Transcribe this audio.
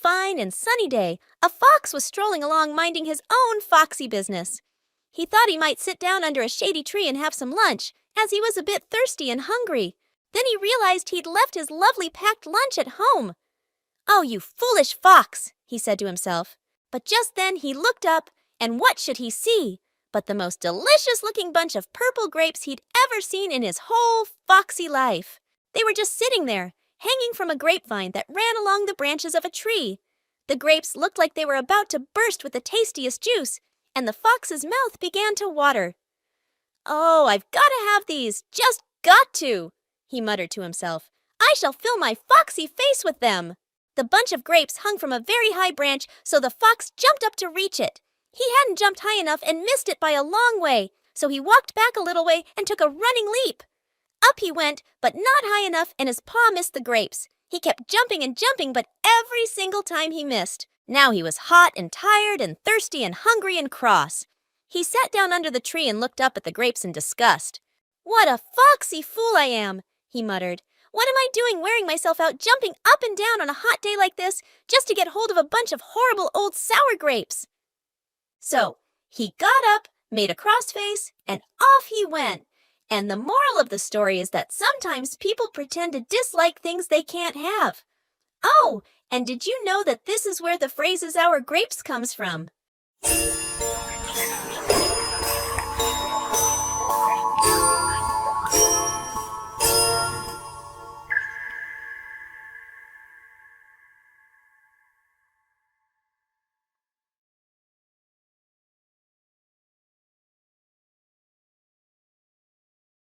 fine and sunny day, a fox was strolling along minding his own foxy business. He thought he might sit down under a shady tree and have some lunch, as he was a bit thirsty and hungry. Then he realized he'd left his lovely packed lunch at home. "Oh, you foolish fox," he said to himself. But just then he looked up, and what should he see but the most delicious-looking bunch of purple grapes he'd ever seen in his whole foxy life. They were just sitting there, hanging from a grapevine that ran along the branches of a tree. The grapes looked like they were about to burst with the tastiest juice, and the fox's mouth began to water. "Oh, I've got to have these, just got to," he muttered to himself. "I shall fill my foxy face with them." The bunch of grapes hung from a very high branch, so the fox jumped up to reach it. He hadn't jumped high enough and missed it by a long way, so he walked back a little way and took a running leap. Up he went, but not high enough, and his paw missed the grapes. He kept jumping and jumping, but every single time he missed. Now he was hot and tired and thirsty and hungry and cross. He sat down under the tree and looked up at the grapes in disgust. "What a foxy fool I am," he muttered. "What am I doing wearing myself out jumping up and down on a hot day like this just to get hold of a bunch of horrible old sour grapes?" So he got up, made a cross face, and off he went. And the moral of the story is that sometimes people pretend to dislike things they can't have. Oh, and did you know that this is where the phrase "sour grapes" comes from?